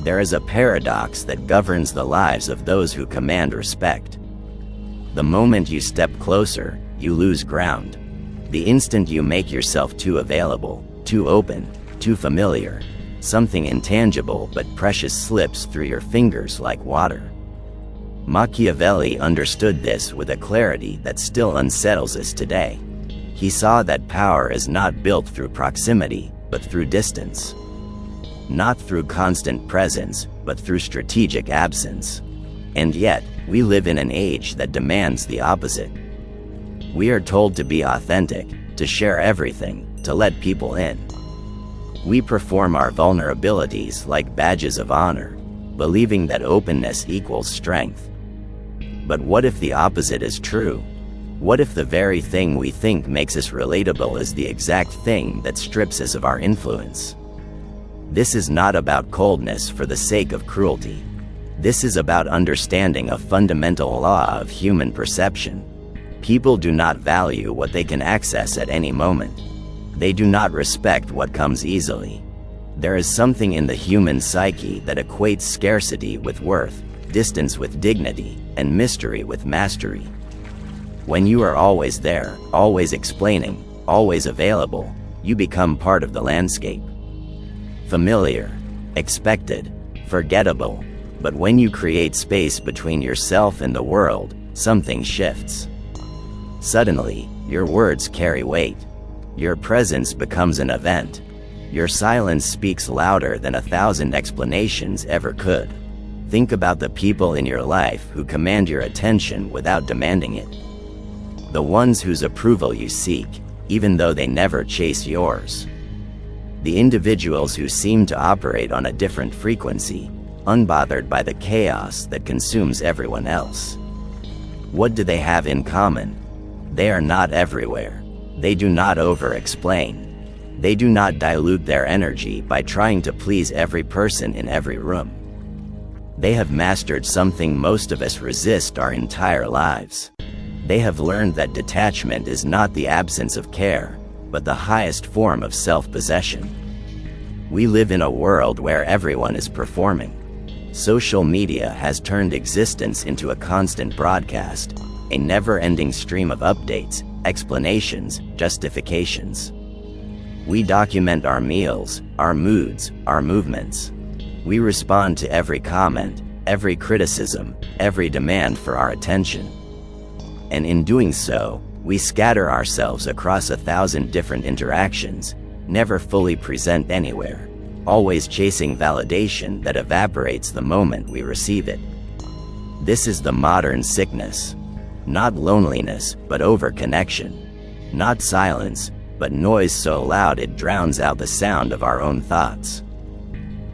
There is a paradox that governs the lives of those who command respect. The moment you step closer, you lose ground. The instant you make yourself too available, too open, too familiar, something intangible but precious slips through your fingers like water. Machiavelli understood this with a clarity that still unsettles us today. He saw that power is not built through proximity, but through distance. Not through constant presence, but through strategic absence. And yet, we live in an age that demands the opposite. We are told to be authentic, to share everything, to let people in. We perform our vulnerabilities like badges of honor, believing that openness equals strength. But what if the opposite is true? What if the very thing we think makes us relatable is the exact thing that strips us of our influence? This is not about coldness for the sake of cruelty. This is about understanding a fundamental law of human perception. People do not value what they can access at any moment. They do not respect what comes easily. There is something in the human psyche that equates scarcity with worth, distance with dignity, and mystery with mastery. When you are always there, always explaining, always available, you become part of the landscape. Familiar, expected, forgettable. But when you create space between yourself and the world, something shifts. Suddenly, your words carry weight. Your presence becomes an event. Your silence speaks louder than 1,000 explanations ever could. Think about the people in your life who command your attention without demanding it. The ones whose approval you seek, even though they never chase yours. The individuals who seem to operate on a different frequency, unbothered by the chaos that consumes everyone else. What do they have in common? They are not everywhere. They do not over-explain. They do not dilute their energy by trying to please every person in every room. They have mastered something most of us resist our entire lives. They have learned that detachment is not the absence of care, but the highest form of self-possession. We live in a world where everyone is performing. Social media has turned existence into a constant broadcast, a never-ending stream of updates, explanations, justifications. We document our meals, our moods, our movements. We respond to every comment, every criticism, every demand for our attention. And in doing so, we scatter ourselves across 1,000 different interactions, never fully present anywhere, always chasing validation that evaporates the moment we receive it. This is the modern sickness. Not loneliness, but overconnection. Not silence, but noise so loud it drowns out the sound of our own thoughts.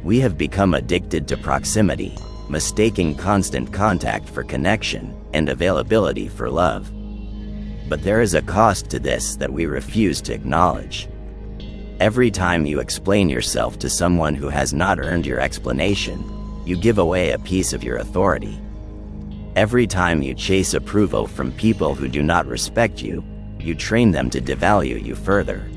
We have become addicted to proximity, mistaking constant contact for connection and availability for love. But there is a cost to this that we refuse to acknowledge. Every time you explain yourself to someone who has not earned your explanation, you give away a piece of your authority. Every time you chase approval from people who do not respect you, you train them to devalue you further.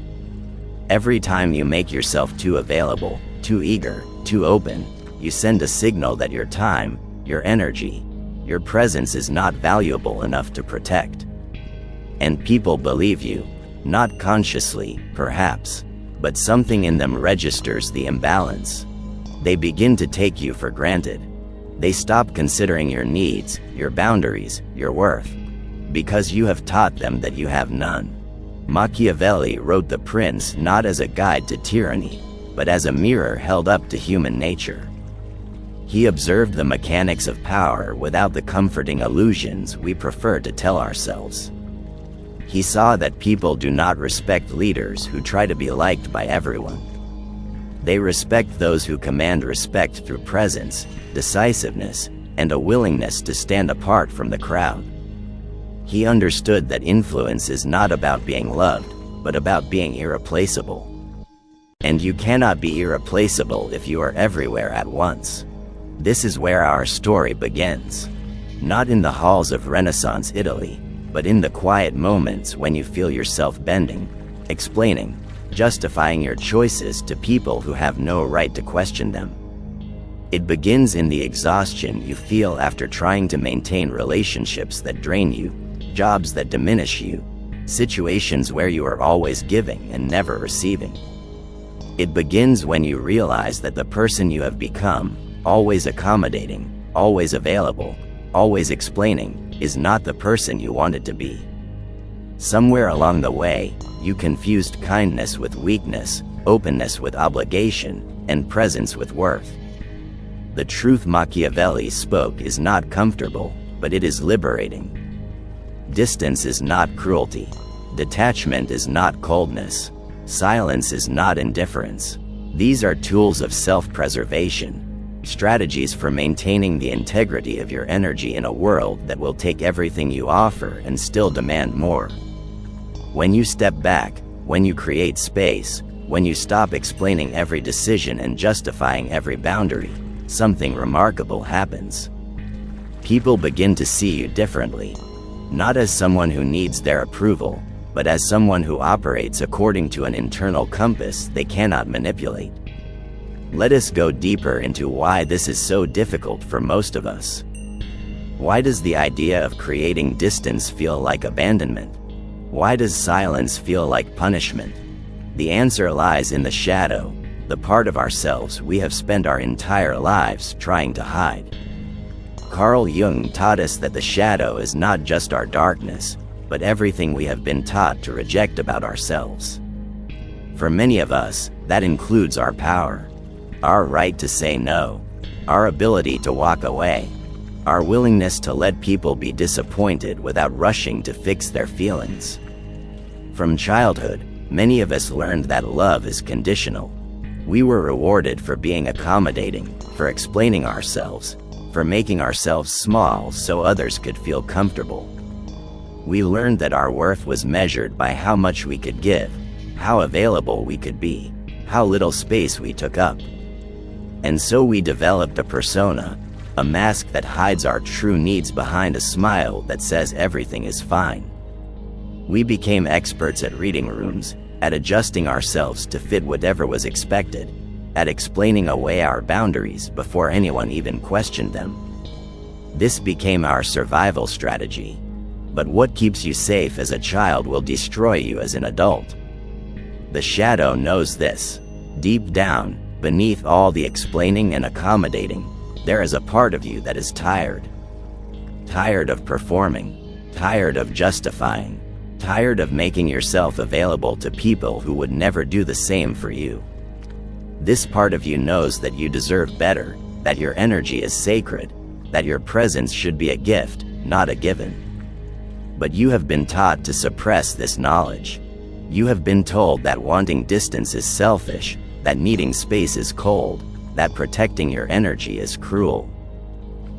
Every time you make yourself too available, too eager, too open, you send a signal that your time, your energy, your presence is not valuable enough to protect. And people believe you, not consciously, perhaps, but something in them registers the imbalance. They begin to take you for granted. They stop considering your needs, your boundaries, your worth, because you have taught them that you have none. Machiavelli wrote The Prince not as a guide to tyranny, but as a mirror held up to human nature. He observed the mechanics of power without the comforting illusions we prefer to tell ourselves. He saw that people do not respect leaders who try to be liked by everyone. They respect those who command respect through presence, decisiveness, and a willingness to stand apart from the crowd. He understood that influence is not about being loved, but about being irreplaceable. And you cannot be irreplaceable if you are everywhere at once. This is where our story begins. Not in the halls of Renaissance Italy, but in the quiet moments when you feel yourself bending, explaining, justifying your choices to people who have no right to question them. It begins in the exhaustion you feel after trying to maintain relationships that drain you, jobs that diminish you, situations where you are always giving and never receiving. It begins when you realize that the person you have become, always accommodating, always available, always explaining, is not the person you wanted to be. Somewhere along the way, you confused kindness with weakness, openness with obligation, and presence with worth. The truth Machiavelli spoke is not comfortable, but it is liberating. Distance is not cruelty. Detachment is not coldness. Silence is not indifference. These are tools of self-preservation, strategies for maintaining the integrity of your energy in a world that will take everything you offer and still demand more. When you step back, when you create space, when you stop explaining every decision and justifying every boundary, something remarkable happens. People begin to see you differently, not as someone who needs their approval, but as someone who operates according to an internal compass they cannot manipulate. Let us go deeper into why this is so difficult for most of us. Why does the idea of creating distance feel like abandonment? Why does silence feel like punishment? The answer lies in the shadow, the part of ourselves we have spent our entire lives trying to hide. Carl Jung taught us that the shadow is not just our darkness, but everything we have been taught to reject about ourselves. For many of us, that includes our power, our right to say no, our ability to walk away, our willingness to let people be disappointed without rushing to fix their feelings. From childhood, many of us learned that love is conditional. We were rewarded for being accommodating, for explaining ourselves, for making ourselves small so others could feel comfortable. We learned that our worth was measured by how much we could give, how available we could be, how little space we took up. And so we developed a persona, a mask that hides our true needs behind a smile that says everything is fine. We became experts at reading rooms, at adjusting ourselves to fit whatever was expected, at explaining away our boundaries before anyone even questioned them. This became our survival strategy. But what keeps you safe as a child will destroy you as an adult. The shadow knows this. Deep down, beneath all the explaining and accommodating, there is a part of you that is tired. Tired of performing, tired of justifying, tired of making yourself available to people who would never do the same for you. This part of you knows that you deserve better, that your energy is sacred, that your presence should be a gift, not a given. But you have been taught to suppress this knowledge. You have been told that wanting distance is selfish, that needing space is cold, that protecting your energy is cruel.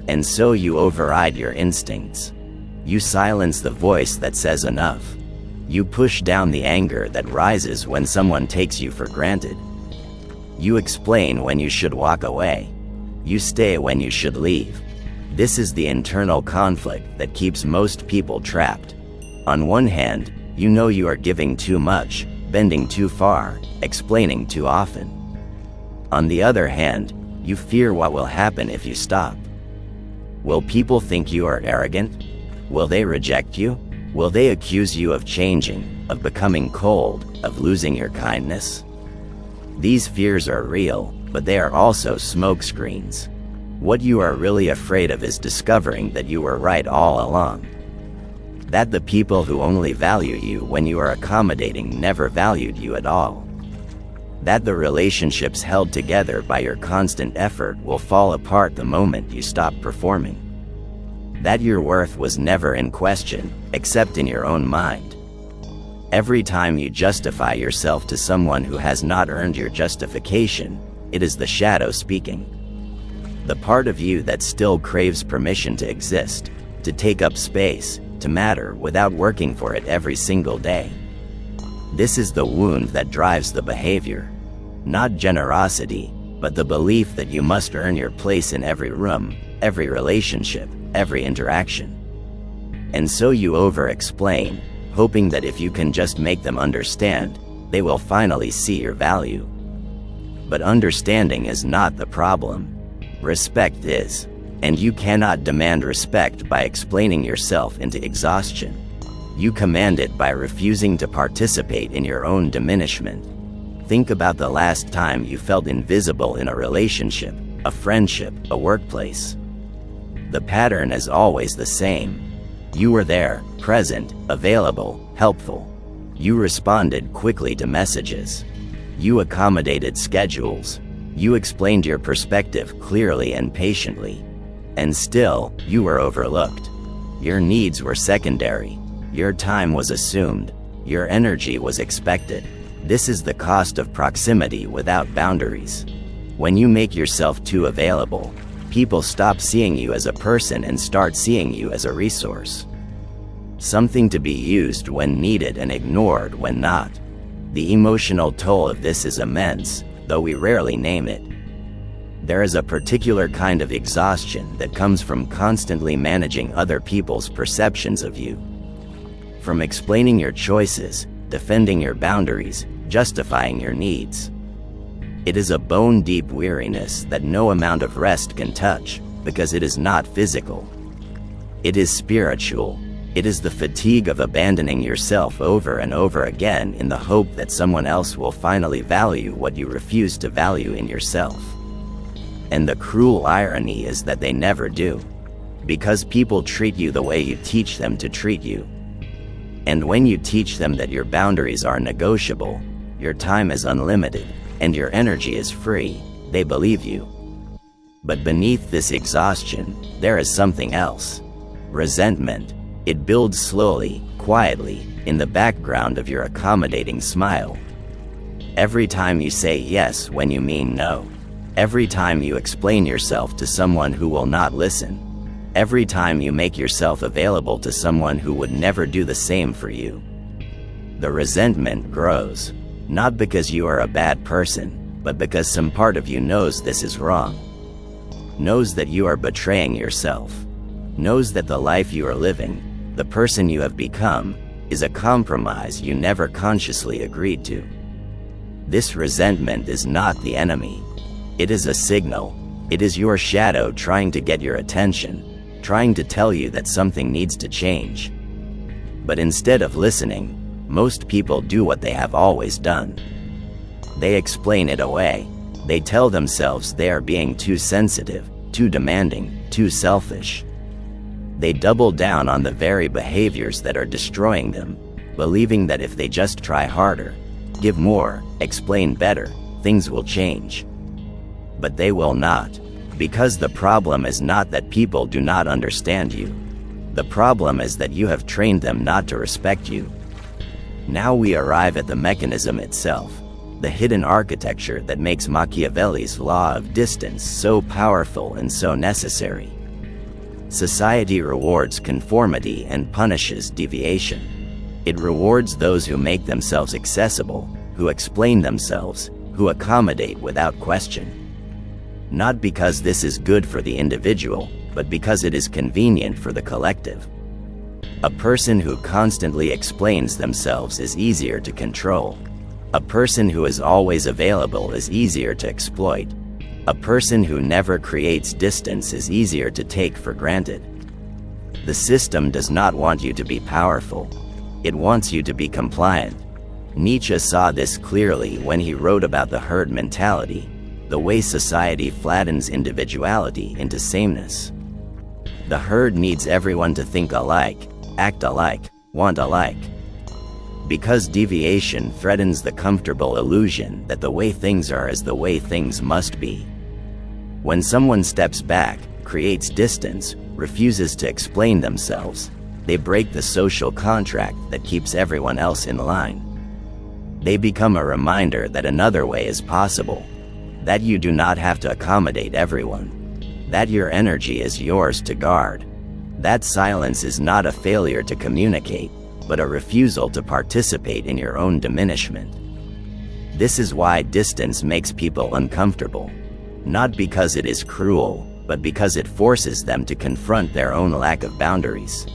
And so you override your instincts. You silence the voice that says enough. You push down the anger that rises when someone takes you for granted. You explain when you should walk away. You stay when you should leave. This is the internal conflict that keeps most people trapped. On one hand, you know you are giving too much, bending too far, explaining too often. On the other hand, you fear what will happen if you stop. Will people think you are arrogant? Will they reject you? Will they accuse you of changing, of becoming cold, of losing your kindness? These fears are real, but they are also smokescreens. What you are really afraid of is discovering that you were right all along. That the people who only value you when you are accommodating never valued you at all. That the relationships held together by your constant effort will fall apart the moment you stop performing. That your worth was never in question, except in your own mind. Every time you justify yourself to someone who has not earned your justification, it is the shadow speaking. The part of you that still craves permission to exist, to take up space, to matter without working for it every single day. This is the wound that drives the behavior. Not generosity, but the belief that you must earn your place in every room, every relationship, every interaction. And so you over-explain, hoping that if you can just make them understand, they will finally see your value. But understanding is not the problem. Respect is. And you cannot demand respect by explaining yourself into exhaustion. You command it by refusing to participate in your own diminishment. Think about the last time you felt invisible in a relationship, a friendship, a workplace. The pattern is always the same. You were there, present, available, helpful. You responded quickly to messages. You accommodated schedules. You explained your perspective clearly and patiently. And still, you were overlooked. Your needs were secondary. Your time was assumed. Your energy was expected. This is the cost of proximity without boundaries. When you make yourself too available, people stop seeing you as a person and start seeing you as a resource. Something to be used when needed and ignored when not. The emotional toll of this is immense, though we rarely name it. There is a particular kind of exhaustion that comes from constantly managing other people's perceptions of you. From explaining your choices, defending your boundaries, justifying your needs. It is a bone-deep weariness that no amount of rest can touch, because it is not physical. It is spiritual. It is the fatigue of abandoning yourself over and over again in the hope that someone else will finally value what you refuse to value in yourself. And the cruel irony is that they never do. Because people treat you the way you teach them to treat you. And when you teach them that your boundaries are negotiable, your time is unlimited, and your energy is free, they believe you. But beneath this exhaustion, there is something else. Resentment. It builds slowly, quietly, in the background of your accommodating smile. Every time you say yes when you mean no. Every time you explain yourself to someone who will not listen. Every time you make yourself available to someone who would never do the same for you. The resentment grows, not because you are a bad person, but because some part of you knows this is wrong. Knows that you are betraying yourself. Knows that the life you are living, the person you have become, is a compromise you never consciously agreed to. This resentment is not the enemy. It is a signal. It is your shadow trying to get your attention, trying to tell you that something needs to change. But instead of listening, most people do what they have always done. They explain it away. They tell themselves they are being too sensitive, too demanding, too selfish. They double down on the very behaviors that are destroying them, believing that if they just try harder, give more, explain better, things will change. But they will not, because the problem is not that people do not understand you. The problem is that you have trained them not to respect you. Now we arrive at the mechanism itself, the hidden architecture that makes Machiavelli's law of distance so powerful and so necessary. Society rewards conformity and punishes deviation. It rewards those who make themselves accessible, who explain themselves, who accommodate without question. Not because this is good for the individual, but because it is convenient for the collective. A person who constantly explains themselves is easier to control. A person who is always available is easier to exploit. A person who never creates distance is easier to take for granted. The system does not want you to be powerful. It wants you to be compliant. Nietzsche saw this clearly when he wrote about the herd mentality, the way society flattens individuality into sameness. The herd needs everyone to think alike, act alike, want alike. Because deviation threatens the comfortable illusion that the way things are is the way things must be. When someone steps back, creates distance, refuses to explain themselves, they break the social contract that keeps everyone else in line. They become a reminder that another way is possible, that you do not have to accommodate everyone, that your energy is yours to guard, that silence is not a failure to communicate, but a refusal to participate in your own diminishment. This is why distance makes people uncomfortable. Not because it is cruel, but because it forces them to confront their own lack of boundaries.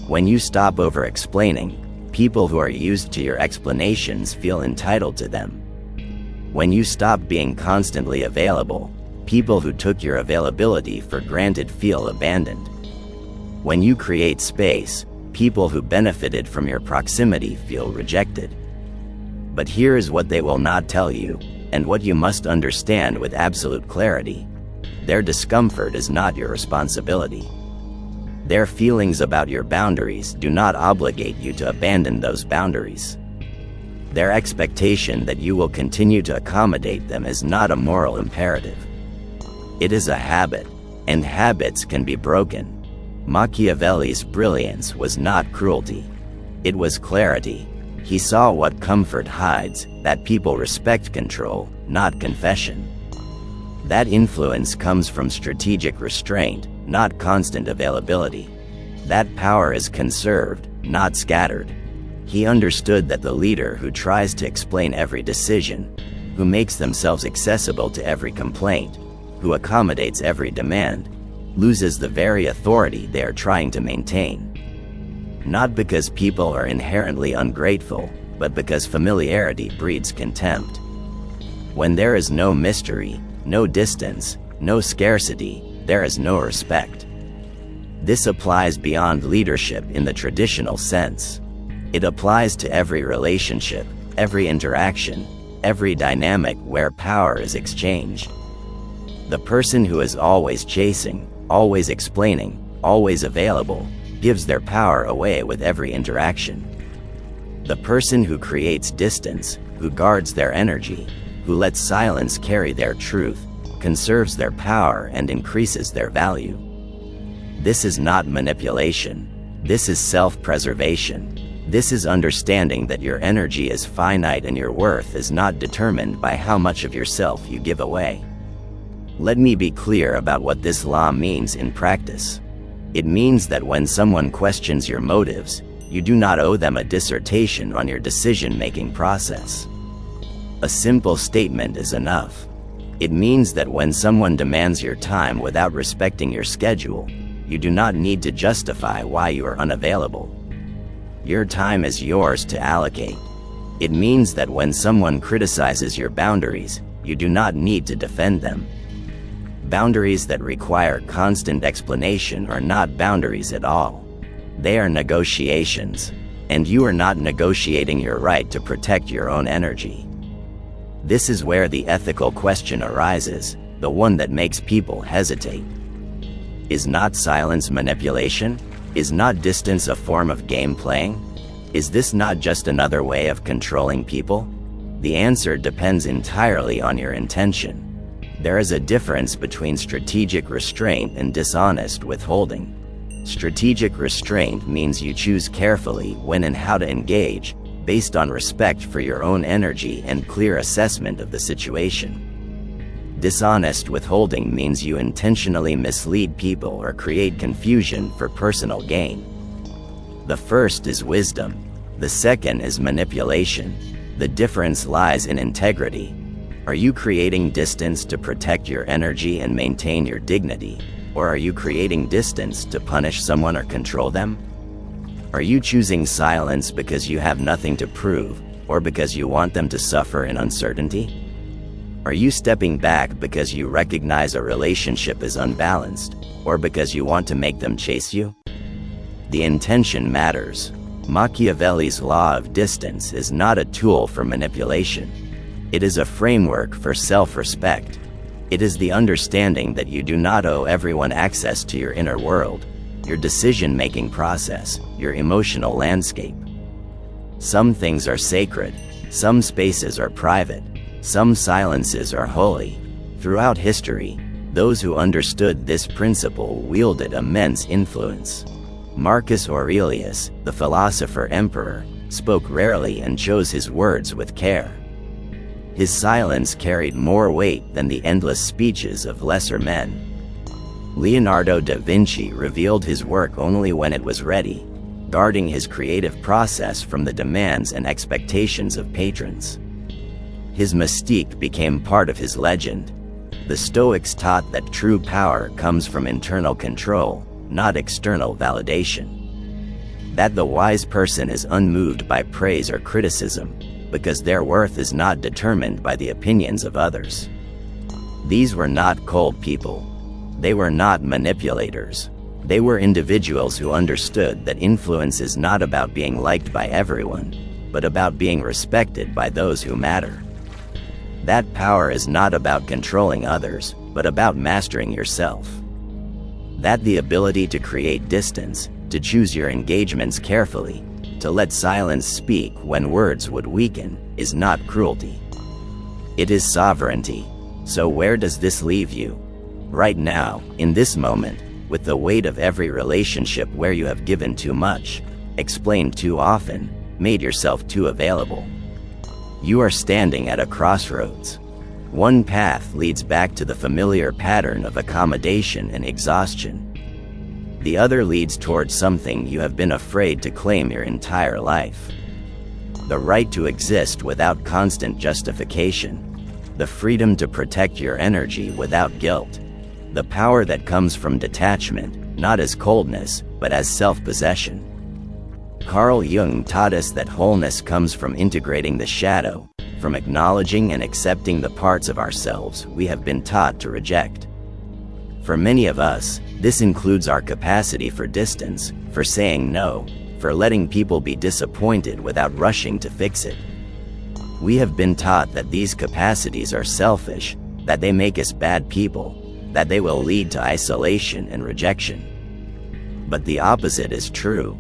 When you stop over-explaining, people who are used to your explanations feel entitled to them. When you stop being constantly available, People who took your availability for granted feel abandoned. When you create space, people who benefited from your proximity feel rejected. But here is what they will not tell you, and what you must understand with absolute clarity. Their discomfort is not your responsibility. Their feelings about your boundaries do not obligate you to abandon those boundaries. Their expectation that you will continue to accommodate them is not a moral imperative. It is a habit, and habits can be broken. Machiavelli's brilliance was not cruelty. It was clarity. He saw what comfort hides, that people respect control, not confession. That influence comes from strategic restraint, not constant availability. That power is conserved, not scattered. He understood that the leader who tries to explain every decision, who makes themselves accessible to every complaint, who accommodates every demand, loses the very authority they are trying to maintain. Not because people are inherently ungrateful, but because familiarity breeds contempt. When there is no mystery, no distance, no scarcity, there is no respect. This applies beyond leadership in the traditional sense. It applies to every relationship, every interaction, every dynamic where power is exchanged. The person who is always chasing, always explaining, always available, gives their power away with every interaction. The person who creates distance, who guards their energy, who lets silence carry their truth, conserves their power and increases their value. This is not manipulation. This is self-preservation. This is understanding that your energy is finite and your worth is not determined by how much of yourself you give away. Let me be clear about what this law means in practice. It means that when someone questions your motives, you do not owe them a dissertation on your decision-making process. A simple statement is enough. It means that when someone demands your time without respecting your schedule, you do not need to justify why you are unavailable. Your time is yours to allocate. It means that when someone criticizes your boundaries, you do not need to defend them. Boundaries that require constant explanation are not boundaries at all. They are negotiations, and you are not negotiating your right to protect your own energy. This is where the ethical question arises, the one that makes people hesitate. Is not silence manipulation? Is not distance a form of game playing? Is this not just another way of controlling people? The answer depends entirely on your intention. There is a difference between strategic restraint and dishonest withholding. Strategic restraint means you choose carefully when and how to engage, based on respect for your own energy and clear assessment of the situation. Dishonest withholding means you intentionally mislead people or create confusion for personal gain. The first is wisdom. The second is manipulation. The difference lies in integrity. Are you creating distance to protect your energy and maintain your dignity? Or are you creating distance to punish someone or control them? Are you choosing silence because you have nothing to prove, or because you want them to suffer in uncertainty? Are you stepping back because you recognize a relationship is unbalanced, or because you want to make them chase you? The intention matters. Machiavelli's law of distance is not a tool for manipulation. It is a framework for self-respect. It is the understanding that you do not owe everyone access to your inner world, your decision-making process, your emotional landscape. Some things are sacred, some spaces are private, some silences are holy. Throughout history, those who understood this principle wielded immense influence. Marcus Aurelius, the philosopher-emperor, spoke rarely and chose his words with care. His silence carried more weight than the endless speeches of lesser men. Leonardo da Vinci revealed his work only when it was ready, guarding his creative process from the demands and expectations of patrons. His mystique became part of his legend. The Stoics taught that true power comes from internal control, not external validation. That the wise person is unmoved by praise or criticism, because their worth is not determined by the opinions of others. These were not cold people. They were not manipulators. They were individuals who understood that influence is not about being liked by everyone, but about being respected by those who matter. That power is not about controlling others, but about mastering yourself. That the ability to create distance, to choose your engagements carefully, to let silence speak when words would weaken, is not cruelty. It is sovereignty. So where does this leave you? Right now, in this moment, with the weight of every relationship where you have given too much, explained too often, made yourself too available. You are standing at a crossroads. One path leads back to the familiar pattern of accommodation and exhaustion. The other leads towards something you have been afraid to claim your entire life. The right to exist without constant justification. The freedom to protect your energy without guilt. The power that comes from detachment, not as coldness, but as self-possession. Carl Jung taught us that wholeness comes from integrating the shadow, from acknowledging and accepting the parts of ourselves we have been taught to reject. For many of us, this includes our capacity for distance, for saying no, for letting people be disappointed without rushing to fix it. We have been taught that these capacities are selfish, that they make us bad people, that they will lead to isolation and rejection. But the opposite is true.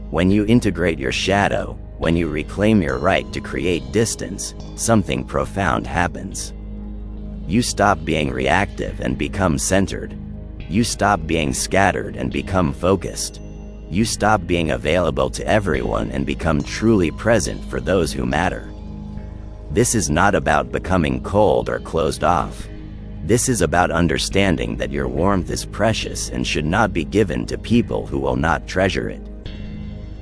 When you integrate your shadow, when you reclaim your right to create distance, something profound happens. You stop being reactive and become centered. You stop being scattered and become focused. You stop being available to everyone and become truly present for those who matter. This is not about becoming cold or closed off. This is about understanding that your warmth is precious and should not be given to people who will not treasure it.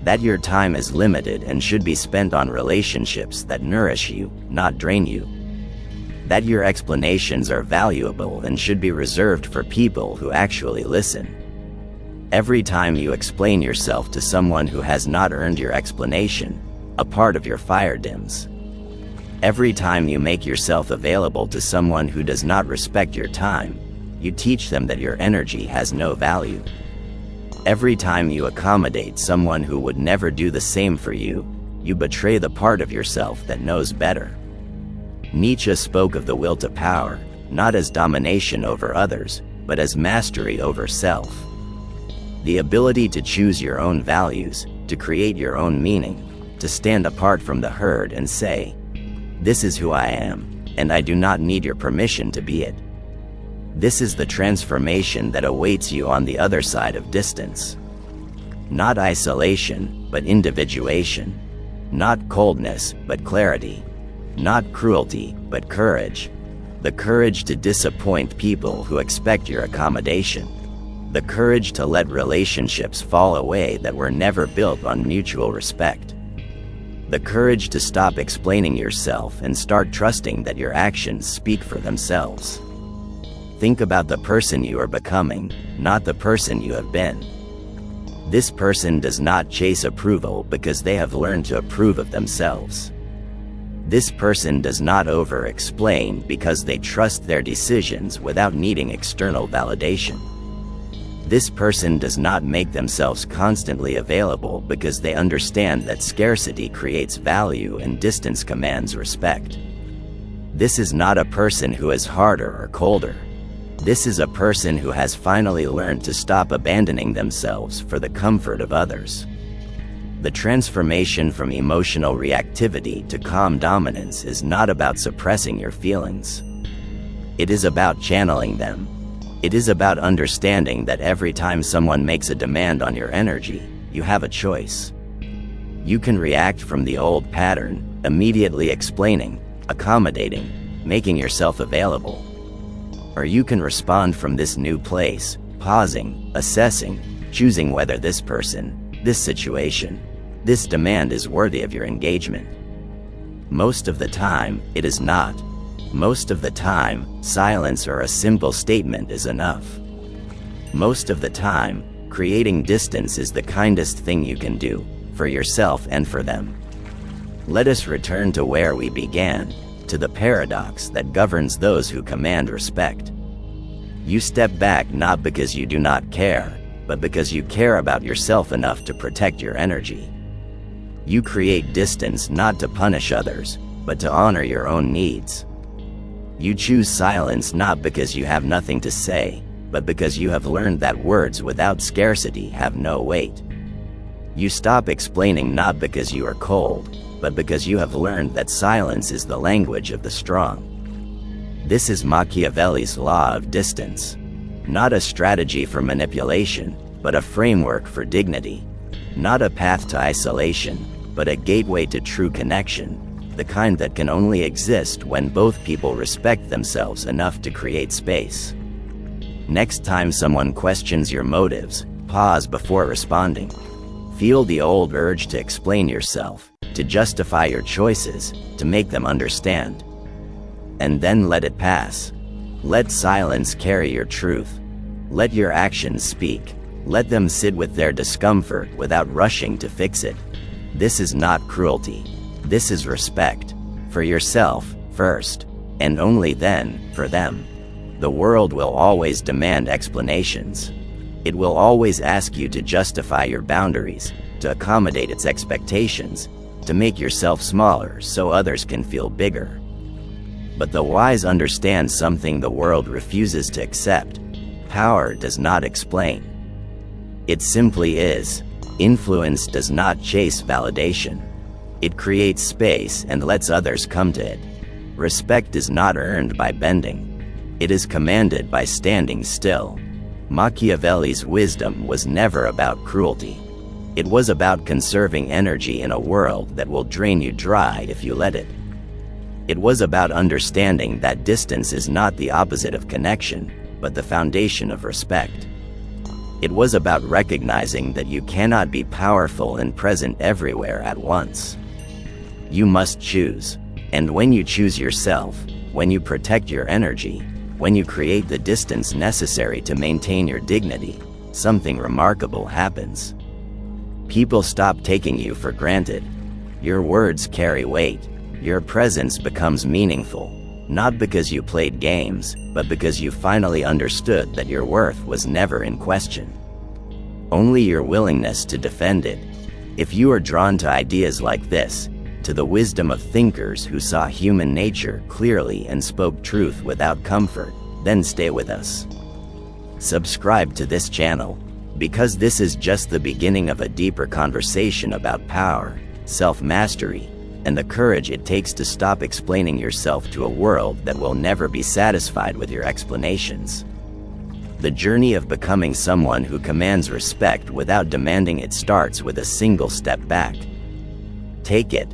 That your time is limited and should be spent on relationships that nourish you, not drain you. That your explanations are valuable and should be reserved for people who actually listen. Every time you explain yourself to someone who has not earned your explanation, a part of your fire dims. Every time you make yourself available to someone who does not respect your time, you teach them that your energy has no value. Every time you accommodate someone who would never do the same for you, you betray the part of yourself that knows better. Nietzsche spoke of the will to power, not as domination over others, but as mastery over self. The ability to choose your own values, to create your own meaning, to stand apart from the herd and say, "This is who I am, and I do not need your permission to be it." This is the transformation that awaits you on the other side of distance. Not isolation, but individuation. Not coldness, but clarity. Not cruelty, but courage. The courage to disappoint people who expect your accommodation. The courage to let relationships fall away that were never built on mutual respect. The courage to stop explaining yourself and start trusting that your actions speak for themselves. Think about the person you are becoming, not the person you have been. This person does not chase approval because they have learned to approve of themselves. This person does not over-explain because they trust their decisions without needing external validation. This person does not make themselves constantly available because they understand that scarcity creates value and distance commands respect. This is not a person who is harder or colder. This is a person who has finally learned to stop abandoning themselves for the comfort of others. The transformation from emotional reactivity to calm dominance is not about suppressing your feelings. It is about channeling them. It is about understanding that every time someone makes a demand on your energy, you have a choice. You can react from the old pattern, immediately explaining, accommodating, making yourself available. Or you can respond from this new place, pausing, assessing, choosing whether this person, this situation, this demand is worthy of your engagement. Most of the time, it is not. Most of the time, silence or a simple statement is enough. Most of the time, creating distance is the kindest thing you can do, for yourself and for them. Let us return to where we began. to the paradox that governs those who command respect. You step back not because you do not care, but because you care about yourself enough to protect your energy. You create distance not to punish others, but to honor your own needs. You choose silence not because you have nothing to say, but because you have learned that words without scarcity have no weight. You stop explaining not because you are cold, but because you have learned that silence is the language of the strong. This is Machiavelli's law of distance. Not a strategy for manipulation, but a framework for dignity. Not a path to isolation, but a gateway to true connection, the kind that can only exist when both people respect themselves enough to create space. Next time someone questions your motives, pause before responding. Feel the old urge to explain yourself, to justify your choices, to make them understand. And then let it pass. Let silence carry your truth. Let your actions speak. Let them sit with their discomfort without rushing to fix it. This is not cruelty. This is respect. For yourself, first, and only then, for them. The world will always demand explanations. It will always ask you to justify your boundaries, to accommodate its expectations, to make yourself smaller so others can feel bigger. But the wise understand something the world refuses to accept. Power does not explain. It simply is. Influence does not chase validation. It creates space and lets others come to it. Respect is not earned by bending. It is commanded by standing still. Machiavelli's wisdom was never about cruelty. It was about conserving energy in a world that will drain you dry if you let it. It was about understanding that distance is not the opposite of connection, but the foundation of respect. It was about recognizing that you cannot be powerful and present everywhere at once. You must choose. And when you choose yourself, when you protect your energy, when you create the distance necessary to maintain your dignity, something remarkable happens. People stop taking you for granted. Your words carry weight. Your presence becomes meaningful, not because you played games, but because you finally understood that your worth was never in question. Only your willingness to defend it. If you are drawn to ideas like this, to the wisdom of thinkers who saw human nature clearly and spoke truth without comfort, then stay with us. Subscribe to this channel, because this is just the beginning of a deeper conversation about power, self-mastery, and the courage it takes to stop explaining yourself to a world that will never be satisfied with your explanations. The journey of becoming someone who commands respect without demanding it starts with a single step back. Take it.